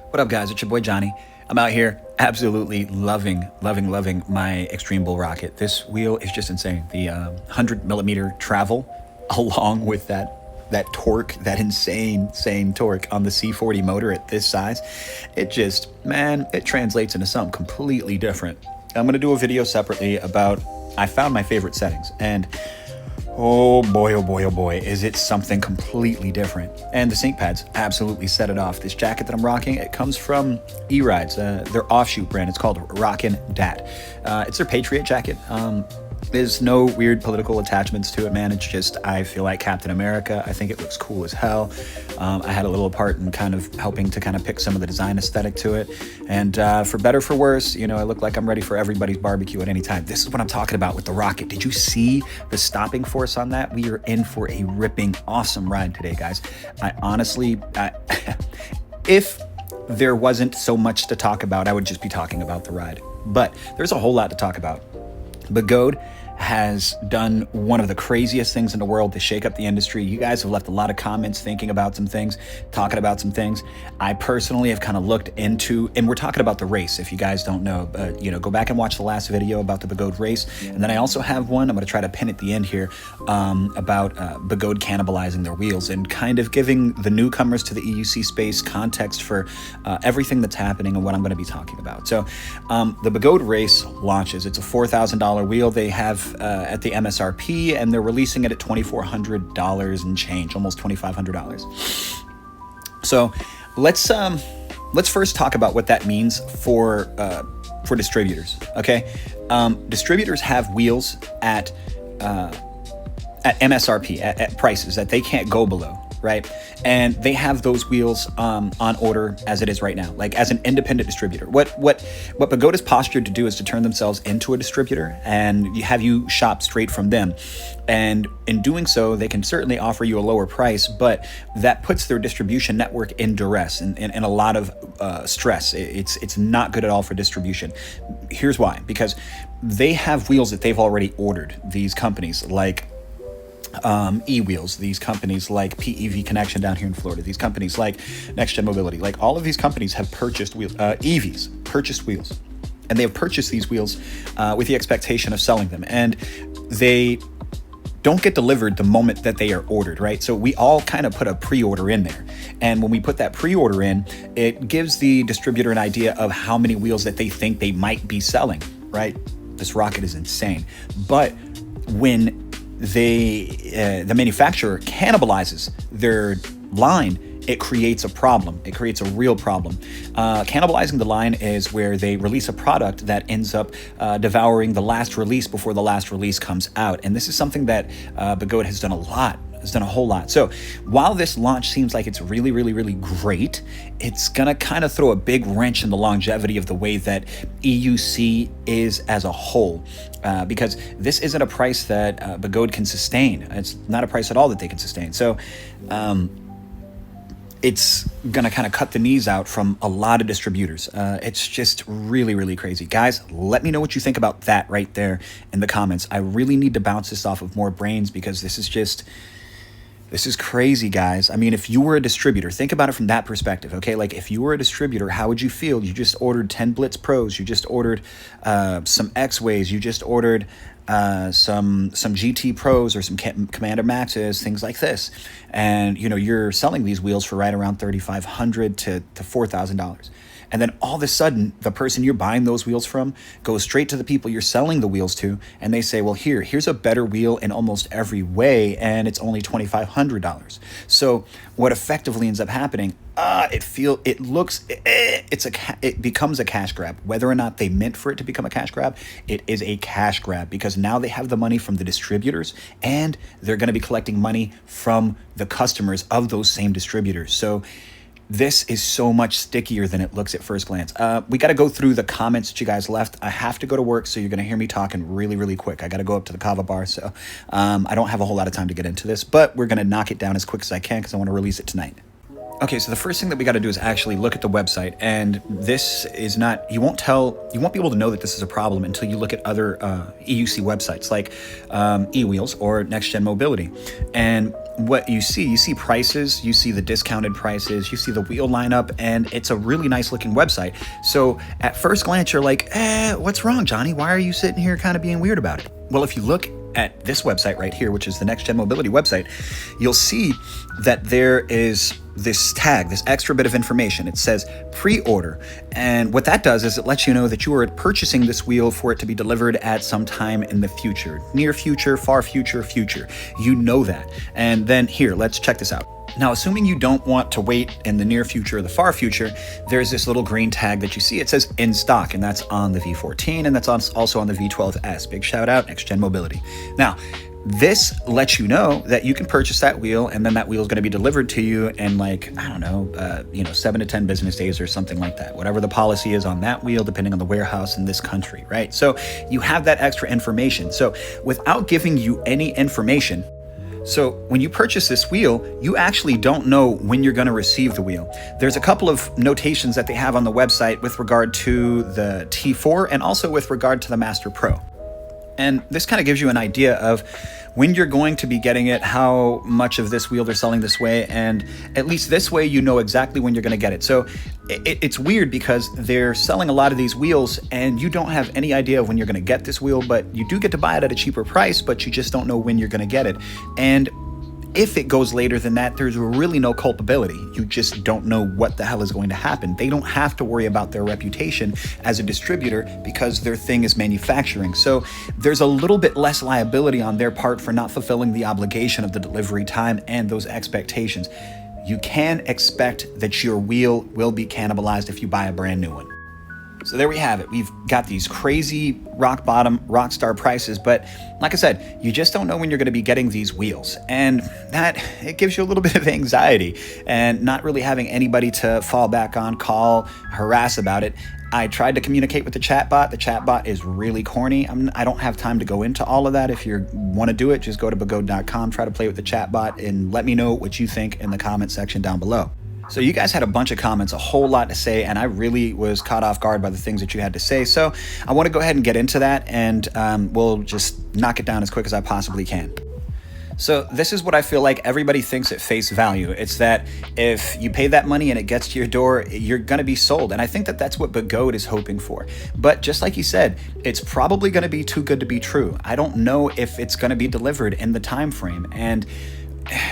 What up, guys? It's your boy Johnny. I'm out here absolutely loving my Extreme Bull Rocket. This wheel is just insane. The 100mm travel along with that torque, that insane torque on the C40 motor at this size, it just, man, it translates into something completely different. I'm going to do a video separately about, I found my favorite settings, and oh boy, is it something completely different. And the sync pads absolutely set it off. This jacket that I'm rocking, it comes from E-Rides, their offshoot brand. It's called Rockin' Dat. It's their Patriot jacket. There's no weird political attachments to it, man. It's just, I feel like Captain America. I think it looks cool as hell. I had a little part in kind of helping to kind of pick some of the design aesthetic to it. And for better, for worse, you know, I look like I'm ready for everybody's barbecue at any time. This is what I'm talking about with the Rocket. Did you see the stopping force on that? We are in for a ripping, awesome ride today, guys. I honestly, if there wasn't so much to talk about, I would just be talking about the ride. But there's a whole lot to talk about. Begode has done one of the craziest things in the world to shake up the industry. You guys have left a lot of comments thinking about some things, talking about some things. I personally have kind of looked into, and we're talking about the race, if you guys don't know, you know, go back and watch the last video about the Begode Race. And then I also have one, I'm going to try to pin at the end here, about Begode cannibalizing their wheels and kind of giving the newcomers to the EUC space context for everything that's happening and what I'm going to be talking about. So the Begode Race launches. It's a $4,000 wheel. They have at the MSRP, and they're releasing it at $2,400 and change, almost $2,500. So let's first talk about what that means for distributors. Okay, distributors have wheels at MSRP at prices that they can't go below. Right? And they have those wheels on order as it is right now, like as an independent distributor. What Begode is postured to do is to turn themselves into a distributor and have you shop straight from them. And in doing so, they can certainly offer you a lower price, but that puts their distribution network in duress and a lot of stress. It's not good at all for distribution. Here's why: because they have wheels that they've already ordered. These companies like E-Wheels, these companies like PEV Connection down here in Florida, these companies like Next Gen Mobility, like all of these companies have purchased wheels, EVs, purchased wheels, and they have purchased these wheels with the expectation of selling them, and they don't get delivered the moment that they are ordered, right? So we all kind of put a pre-order in there, and when we put that pre-order in, it gives the distributor an idea of how many wheels that they think they might be selling, right? This Rocket is insane. But when the manufacturer cannibalizes their line, it creates a problem. It creates a real problem. Cannibalizing the line is where they release a product that ends up devouring the last release before the last release comes out. And this is something that Begode has done a lot. Has done a whole lot. So while this launch seems like it's really great, it's gonna kind of throw a big wrench in the longevity of the way that EUC is as a whole, because this isn't a price that Begode can sustain. It's not a price at all that they can sustain. So it's gonna kind of cut the knees out from a lot of distributors. It's just really crazy. Guys, let me know what you think about that right there in the comments. I really need to bounce this off of more brains, because this is crazy, guys. I mean, if you were a distributor, think about it from that perspective, okay? Like, if you were a distributor, how would you feel? You just ordered 10 Blitz Pros. You just ordered some X-Ways. You just ordered some GT Pros or some Commander Maxes, things like this. And, you know, you're selling these wheels for right around $3,500 to $4,000. And then all of a sudden, the person you're buying those wheels from goes straight to the people you're selling the wheels to, and they say, well, here's a better wheel in almost every way, and it's only $2,500. So what effectively ends up happening, it becomes a cash grab. Whether or not they meant for it to become a cash grab, it is a cash grab, because now they have the money from the distributors, and they're going to be collecting money from the customers of those same distributors. So this is so much stickier than it looks at first glance. We got to go through the comments that you guys left. I have to go to work, so you're going to hear me talking really quick. I got to go up to the kava bar, so I don't have a whole lot of time to get into this, but we're going to knock it down as quick as I can, because I want to release it tonight. Okay, so the first thing that we got to do is actually look at the website, and this is not, you won't be able to know that this is a problem until you look at other EUC websites like E-Wheels or Next Gen Mobility. And what you see prices, you see the discounted prices, you see the wheel lineup, and it's a really nice looking website. So at first glance, you're like, what's wrong, Johnny? Why are you sitting here kind of being weird about it? Well, if you look at this website right here, which is the Next Gen Mobility website, you'll see that there is this tag, this extra bit of information. It says pre-order. And what that does is it lets you know that you are purchasing this wheel for it to be delivered at some time in the future, near future, far future, future. You know that. And then here, let's check this out. Now, assuming you don't want to wait in the near future or the far future, there's this little green tag that you see. It says in stock, and that's on the V14, and that's also on the V12S. Big shout out, Next Gen Mobility. Now, this lets you know that you can purchase that wheel, and then that wheel is going to be delivered to you in 7 to 10 business days or something like that. Whatever the policy is on that wheel, depending on the warehouse in this country, right? So you have that extra information. So without giving you any information, so when you purchase this wheel, you actually don't know when you're going to receive the wheel. There's a couple of notations that they have on the website with regard to the T4 and also with regard to the Master Pro. And this kind of gives you an idea of when you're going to be getting it, how much of this wheel they're selling this way, and at least this way you know exactly when you're going to get it. So it's weird because they're selling a lot of these wheels and you don't have any idea of when you're going to get this wheel, but you do get to buy it at a cheaper price, but you just don't know when you're going to get it. And if it goes later than that, there's really no culpability. You just don't know what the hell is going to happen. They don't have to worry about their reputation as a distributor because their thing is manufacturing. So there's a little bit less liability on their part for not fulfilling the obligation of the delivery time and those expectations. You can expect that your wheel will be cannibalized if you buy a brand new one. So there we have it. We've got these crazy rock bottom, rock star prices, but like I said, you just don't know when you're going to be getting these wheels. And it gives you a little bit of anxiety and not really having anybody to fall back on, call, harass about it. I tried to communicate with the chatbot. The chatbot is really corny. I don't have time to go into all of that. If you want to do it, just go to begode.com, try to play with the chatbot, and let me know what you think in the comment section down below. So you guys had a bunch of comments, a whole lot to say, and I really was caught off guard by the things that you had to say. So I want to go ahead and get into that, and we'll just knock it down as quick as I possibly can. So this is what I feel like everybody thinks at face value. It's that if you pay that money and it gets to your door, you're going to be sold. And I think that that's what Begode is hoping for. But just like you said, it's probably going to be too good to be true. I don't know if it's going to be delivered in the time frame. And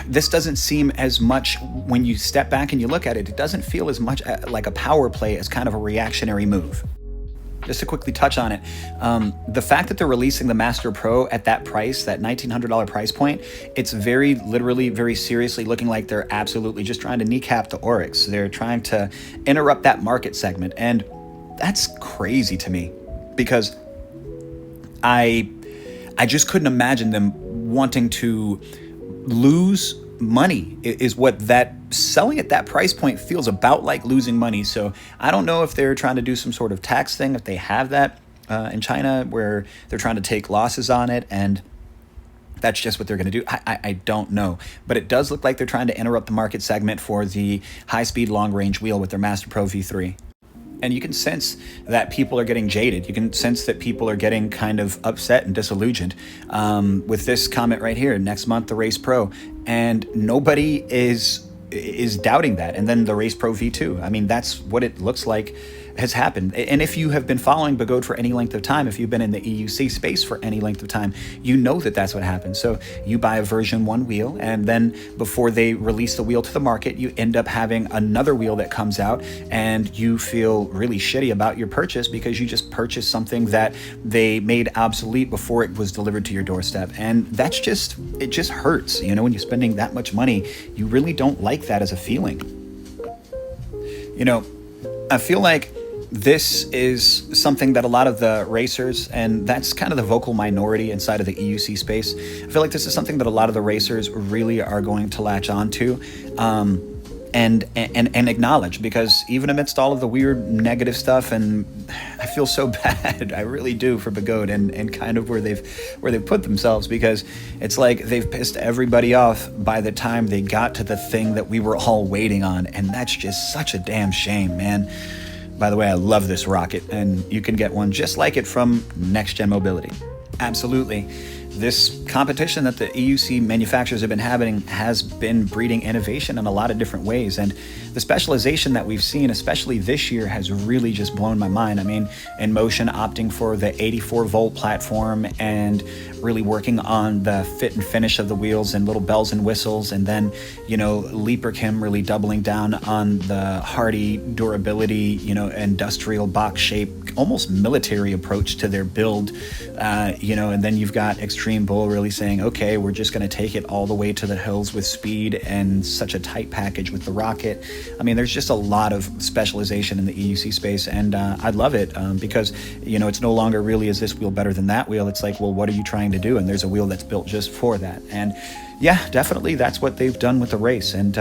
this doesn't seem as much, when you step back and you look at it, it doesn't feel as much like a power play as kind of a reactionary move. Just to quickly touch on it, the fact that they're releasing the Master Pro at that price, that $1,900 price point, it's very literally, very seriously looking like they're absolutely just trying to kneecap the Oryx. They're trying to interrupt that market segment. And that's crazy to me because I just couldn't imagine them wanting to lose money. Is what that selling at that price point feels about like losing money. So I don't know if they're trying to do some sort of tax thing, if they have that in China where they're trying to take losses on it and that's just what they're going to do. I don't know, but it does look like they're trying to interrupt the market segment for the high-speed long-range wheel with their Master Pro V3. And you can sense that people are getting jaded. You can sense that people are getting kind of upset and disillusioned with this comment right here, next month, the Race Pro. And nobody is doubting that. And then the Race Pro V2. I mean, that's what it looks like has happened. And if you have been following Begode for any length of time, if you've been in the EUC space for any length of time, you know that that's what happens. So you buy a version 1 wheel, and then before they release the wheel to the market, you end up having another wheel that comes out, and you feel really shitty about your purchase because you just purchased something that they made obsolete before it was delivered to your doorstep. And that's just, it just hurts. You know, when you're spending that much money, you really don't like that as a feeling. You know, I feel like this is something that a lot of the racers, and that's kind of the vocal minority inside of the EUC space, I feel like this is something that a lot of the racers really are going to latch on to and acknowledge, because even amidst all of the weird negative stuff, and I feel so bad, I really do, for Begode and kind of where they've put themselves, because it's like they've pissed everybody off by the time they got to the thing that we were all waiting on, and that's just such a damn shame, man. By the way, I love this rocket, and you can get one just like it from Next Gen Mobility. Absolutely. This competition that the EUC manufacturers have been having has been breeding innovation in a lot of different ways. And the specialization that we've seen, especially this year, has really just blown my mind. I mean, InMotion opting for the 84-volt platform and really working on the fit and finish of the wheels and little bells and whistles. And then, Leaperchem really doubling down on the hardy durability, industrial box shape, almost military approach to their build, and then you've got Extreme Bull really saying, okay, we're just going to take it all the way to the hills with speed and such a tight package with the rocket. I mean, there's just a lot of specialization in the EUC space, and I love it because, it's no longer really, is this wheel better than that wheel? It's like, well, what are you trying to do? And there's a wheel that's built just for that. And yeah, definitely that's what they've done with the race. And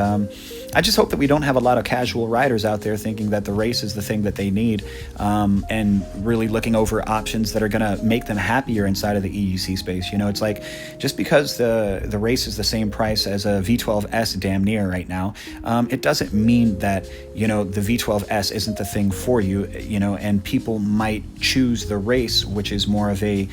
I just hope that we don't have a lot of casual riders out there thinking that the race is the thing that they need, and really looking over options that are going to make them happier inside of the EUC space. It's like, just because the race is the same price as a V12S damn near right now, it doesn't mean that, the V12S isn't the thing for you, and people might choose the race, which is more of a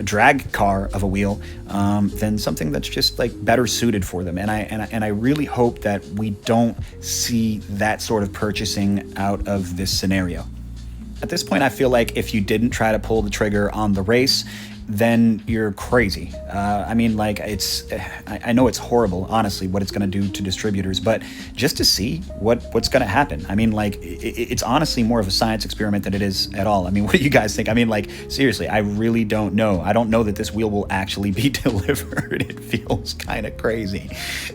drag car of a wheel, than something that's just like better suited for them. And I really hope that we don't see that sort of purchasing out of this scenario. At this point, I feel like if you didn't try to pull the trigger on the race, then you're crazy. I know it's horrible, honestly, what it's going to do to distributors, but just to see what's going to happen. I mean, it's honestly more of a science experiment than it is at all. I mean, what do you guys think? I mean, seriously, I really don't know. I don't know that this wheel will actually be delivered. It feels kind of crazy.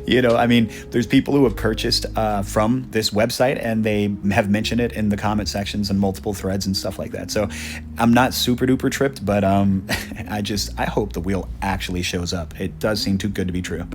I mean, there's people who have purchased from this website, and they have mentioned it in the comment sections and multiple threads and stuff like that. So I'm not super duper tripped, but I hope the wheel actually shows up. It does seem too good to be true.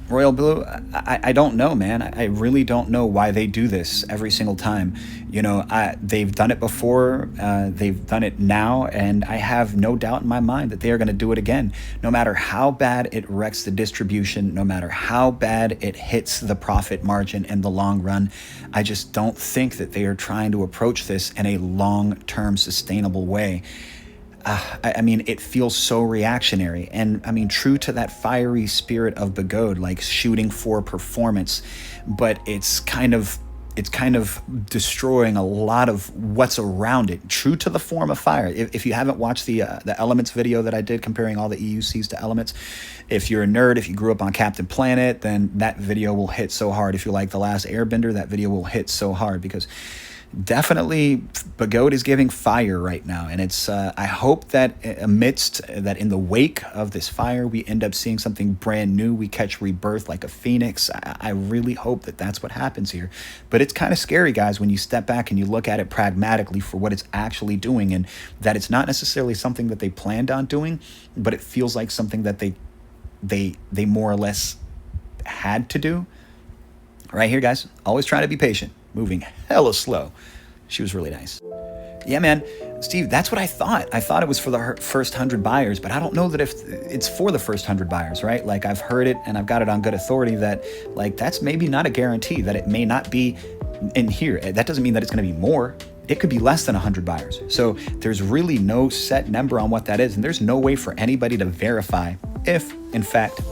Royal Blue, I don't know, man. I really don't know why they do this every single time. They've done it before, they've done it now, and I have no doubt in my mind that they are going to do it again. No matter how bad it wrecks the distribution, no matter how bad it hits the profit margin in the long run, I just don't think that they are trying to approach this in a long-term sustainable way. I mean, it feels so reactionary, and I mean, true to that fiery spirit of Begode, like shooting for performance, but it's kind of destroying a lot of what's around it. True to the form of fire. If you haven't watched the Elements video that I did comparing all the EUCs to Elements, if you're a nerd, if you grew up on Captain Planet, then that video will hit so hard. If you like The Last Airbender, that video will hit so hard, because definitely Begode is giving fire right now, and it's I hope that in the wake of this fire, we end up seeing something brand new. We catch rebirth like a phoenix. I really hope that that's what happens here, but it's kind of scary, guys, when you step back and you look at it pragmatically for what it's actually doing, and that it's not necessarily something that they planned on doing, but it feels like something that they more or less had to do. Right here, guys, always trying to be patient, moving hella slow. She was really nice. Yeah, man, Steve, that's what I thought. I thought it was for the first 100 buyers, but I don't know that if it's for the first 100 buyers, right? Like, I've heard it and I've got it on good authority that, like, that's maybe not a guarantee, that it may not be in here. That doesn't mean that it's going to be more. It could be less than 100 buyers. So there's really no set number on what that is, and there's no way for anybody to verify if, in fact,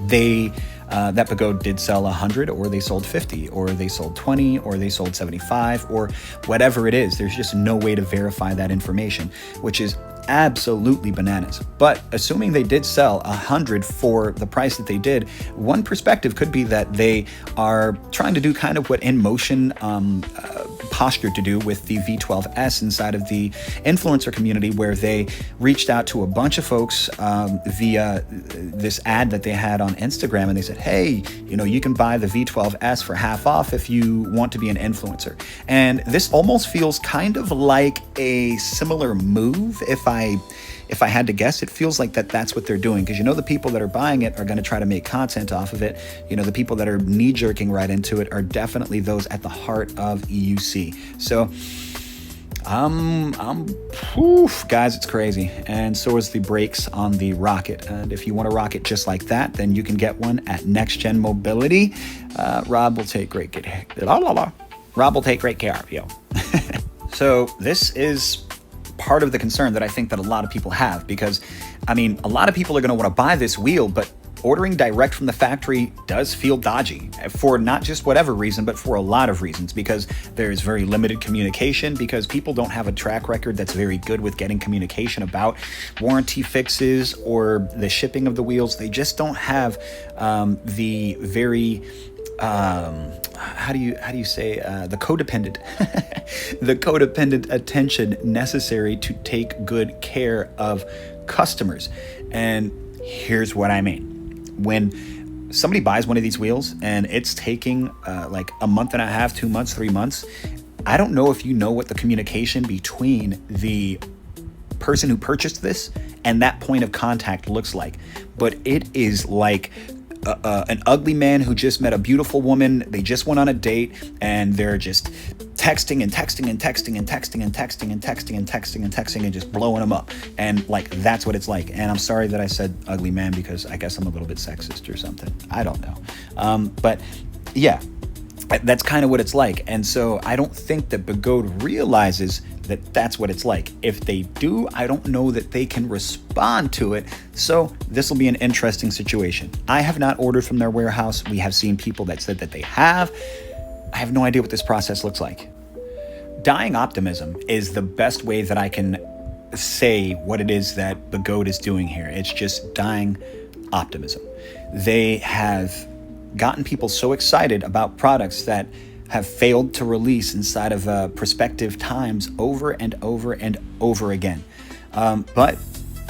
that Begode did sell 100, or they sold 50, or they sold 20, or they sold 75, or whatever it is. There's just no way to verify that information, which is absolutely bananas. But assuming they did sell 100 for the price that they did, one perspective could be that they are trying to do kind of what InMotion postured to do with the V12S inside of the influencer community, where they reached out to a bunch of folks via this ad that they had on Instagram, and they said, hey, you can buy the V12S for half off if you want to be an influencer. And this almost feels kind of like a similar move. If I had to guess, it feels like that's what they're doing, because the people that are buying it are going to try to make content off of it. The people that are knee-jerking right into it are definitely those at the heart of EUC. So guys, it's crazy. And so is the brakes on the rocket. And if you want a rocket just like that, then you can get one at Next Gen Mobility. Rob will take great care of you. So this is part of the concern that I think that a lot of people have, because I mean, a lot of people are going to want to buy this wheel, but ordering direct from the factory does feel dodgy for not just whatever reason, but for a lot of reasons, because there's very limited communication, because people don't have a track record that's very good with getting communication about warranty fixes or the shipping of the wheels. They just don't have the very how do you say the codependent the codependent attention necessary to take good care of customers. And here's what I mean. When somebody buys one of these wheels and it's taking like a month and a half, 2 months, 3 months, I don't know if you know what the communication between the person who purchased this and that point of contact looks like, but it is like an ugly man who just met a beautiful woman. They just went on a date and they're just texting and texting and texting and texting and texting and texting and texting and texting and just blowing them up. And like, that's what it's like. And I'm sorry that I said ugly man, because I guess I'm a little bit sexist or something. I don't know. But yeah, that's kind of what it's like. And so I don't think that Begode realizes that that's what it's like. If they do, I don't know that they can respond to it. So this will be an interesting situation. I have not ordered from their warehouse. We have seen people that said that they have. I have no idea what this process looks like. Dying optimism is the best way that I can say what it is that Begode is doing here. It's just dying optimism. They have gotten people so excited about products that have failed to release inside of prospective times over and over and over again. But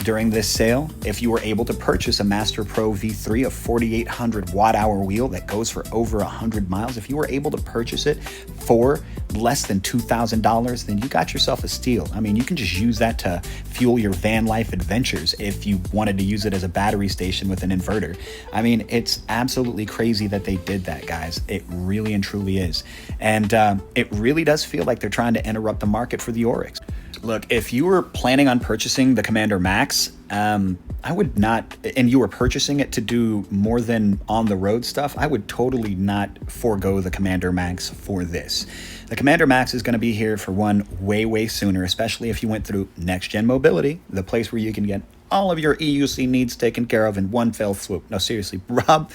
during this sale, if you were able to purchase a Master Pro V3, a 4,800 watt hour wheel that goes for over 100 miles, if you were able to purchase it for less than $2,000, then you got yourself a steal. I mean, you can just use that to fuel your van life adventures if you wanted to use it as a battery station with an inverter. I mean, it's absolutely crazy that they did that, guys. It really and truly is. And it really does feel like they're trying to interrupt the market for the Oryx. Look, if you were planning on purchasing the Commander Max, I would not, and you were purchasing it to do more than on the road stuff, I would totally not forego the Commander Max for this. The Commander Max is going to be here for one way sooner, especially if you went through Next Gen Mobility, the place where you can get all of your EUC needs taken care of in one fell swoop. No, seriously, Rob,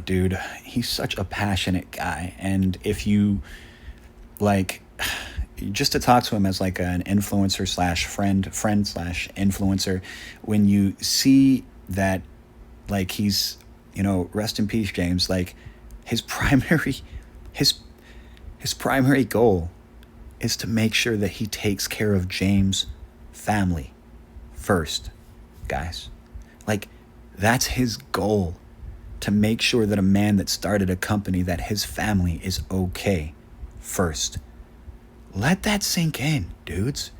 dude, he's such a passionate guy. And if you like, just to talk to him as like an influencer slash friend slash influencer, when you see that, like, he's, you know, rest in peace, James, like his primary goal is to make sure that he takes care of James' family first, guys. Like, that's his goal, to make sure that a man that started a company, that his family is okay first. Let that sink in, dudes.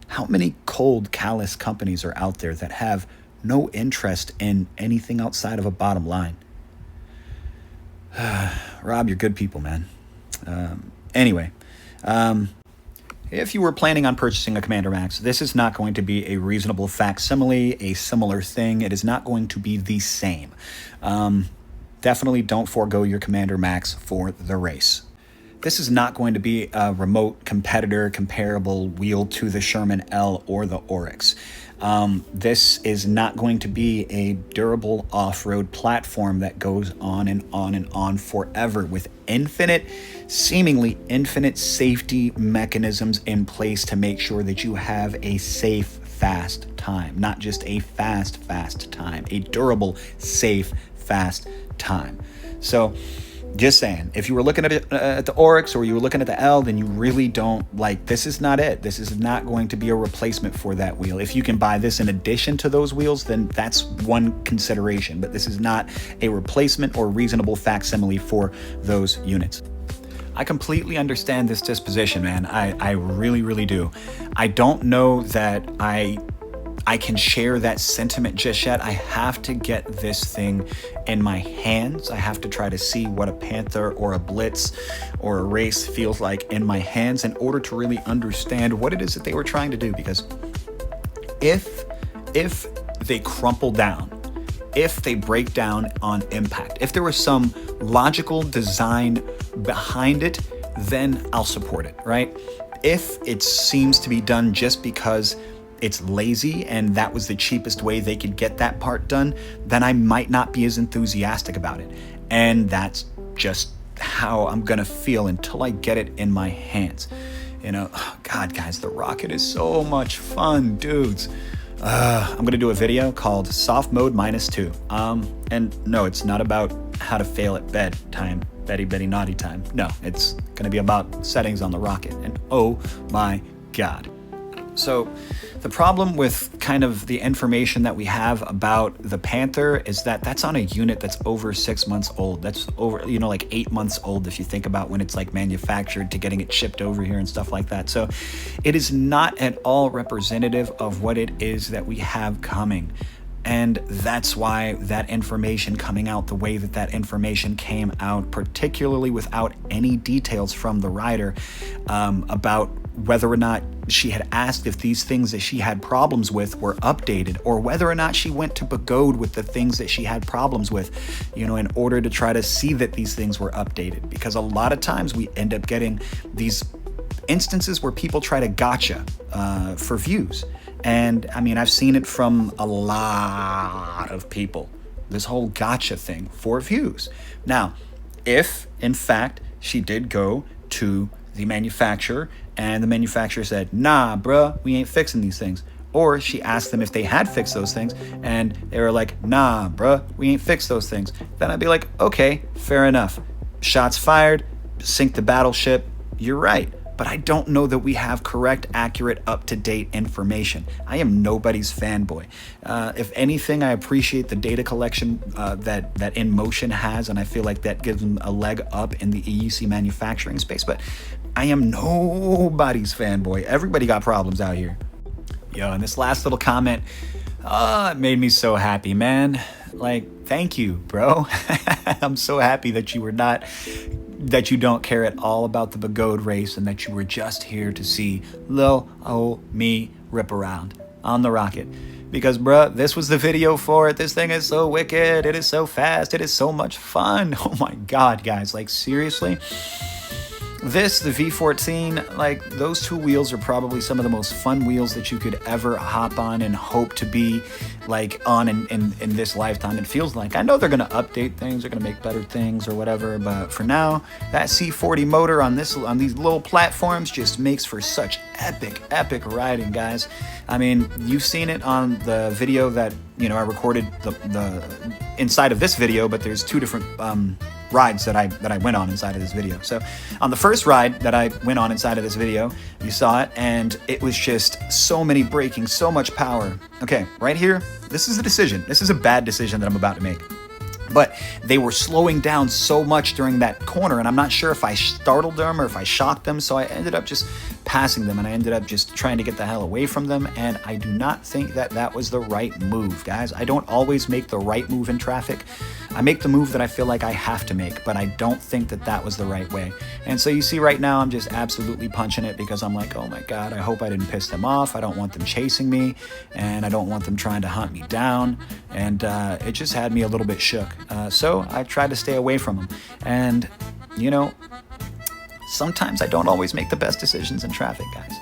How many cold, callous companies are out there that have no interest in anything outside of a bottom line? Rob, you're good people, man. Anyway, if you were planning on purchasing a Commander Max, this is not going to be a reasonable facsimile, a similar thing. It is not going to be the same. Definitely don't forego your Commander Max for the race. This is not going to be a remote competitor, comparable wheel to the Sherman L or the Oryx. This is not going to be a durable off-road platform that goes on and on and on forever with seemingly infinite safety mechanisms in place to make sure that you have a safe, fast time. Not just a fast time, a durable, safe, fast time. So, just saying, if you were looking at the Oryx or you were looking at the L, then you really don't, like, this is not it. This is not going to be a replacement for that wheel. If you can buy this in addition to those wheels, then that's one consideration. But this is not a replacement or reasonable facsimile for those units. I completely understand this disposition, man. I really do. I don't know that I can share that sentiment just yet. I have to get this thing in my hands. I have to try to see what a Panther or a Blitz or a Race feels like in my hands in order to really understand what it is that they were trying to do. Because if they crumple down, if they break down on impact, if there was some logical design behind it, then I'll support it, right? if it seems to be done just because it's lazy and that was the cheapest way they could get that part done, then I might not be as enthusiastic about it. And that's just how I'm gonna feel until I get it in my hands. You know, oh God, guys, the rocket is so much fun, dudes. I'm gonna do a video called Soft Mode -2. And no, it's not about how to fail at bedtime, Betty Betty naughty time. No, it's gonna be about settings on the rocket. And oh my God. So the problem with kind of the information that we have about the Panther is that that's on a unit that's over 6 months old. That's over, you know, like 8 months old if you think about when it's like manufactured to getting it shipped over here and stuff like that. So it is not at all representative of what it is that we have coming. And that's why that information coming out the way that that information came out, particularly without any details from the rider about whether or not she had asked if these things that she had problems with were updated, or whether or not she went to Begode with the things that she had problems with, you know, in order to try to see that these things were updated. Because a lot of times we end up getting these instances where people try to gotcha for views. And I mean, I've seen it from a lot of people, this whole gotcha thing for views. Now, if in fact she did go to the manufacturer and the manufacturer said, nah, bruh, we ain't fixing these things. Or she asked them if they had fixed those things and they were like, nah, bruh, we ain't fixed those things. Then I'd be like, okay, fair enough. Shots fired, sink the battleship, you're right. But I don't know that we have correct, accurate, up-to-date information. I am nobody's fanboy. If anything, I appreciate the data collection that InMotion has, and I feel like that gives them a leg up in the EUC manufacturing space, but I am nobody's fanboy. Everybody got problems out here. Yo, and this last little comment, it made me so happy, man. Like, thank you, bro. I'm so happy that you don't care at all about the Begode race and that you were just here to see lil old me rip around on the rocket. Because, bruh, this was the video for it. This thing is so wicked. It is so fast. It is so much fun. Oh my God, guys. Like, seriously? This, the V14, like, those two wheels are probably some of the most fun wheels that you could ever hop on and hope to be, like, on in this lifetime. It feels like. I know they're going to update things, they're going to make better things or whatever, but for now, that C40 motor on these little platforms just makes for such epic riding, guys. I mean, you've seen it on the video that, you know, I recorded the inside of this video, but there's two different rides that I went on inside of this video. So on the first ride that I went on inside of this video, you saw it, and it was just so many braking, so much power. Okay, right here, this is a decision. This is a bad decision that I'm about to make. But they were slowing down so much during that corner, and I'm not sure if I startled them or if I shocked them, so I ended up just passing them, and I ended up just trying to get the hell away from them, and I do not think that that was the right move, guys. I don't always make the right move in traffic. I make the move that I feel like I have to make, but I don't think that that was the right way. And so you see right now, I'm just absolutely punching it because I'm like, oh my God, I hope I didn't piss them off. I don't want them chasing me, and I don't want them trying to hunt me down, and it just had me a little bit shook. So I tried to stay away from them. And, you know, sometimes I don't always make the best decisions in traffic, guys.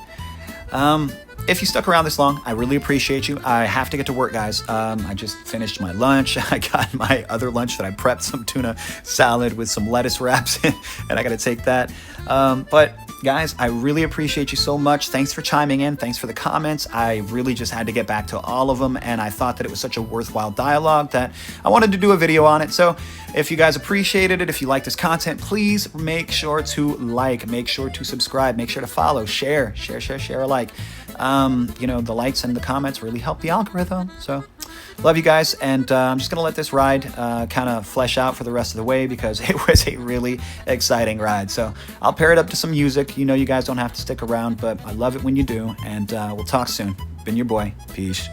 If you stuck around this long, I really appreciate you. I have to get to work, guys. I just finished my lunch. I got my other lunch that I prepped, some tuna salad with some lettuce wraps, and I got to take that. But guys, I really appreciate you so much. Thanks for chiming in. Thanks for the comments. I really just had to get back to all of them, and I thought that it was such a worthwhile dialogue that I wanted to do a video on it. So if you guys appreciated it, if you like this content, please make sure to like, make sure to subscribe, make sure to follow, share alike. You know, the likes and the comments really help the algorithm. So love you guys, and I'm just gonna let this ride kind of flesh out for the rest of the way because it was a really exciting ride. So I'll pair it up to some music. You know, you guys don't have to stick around, but I love it when you do, and we'll talk soon. Been your boy. Peace.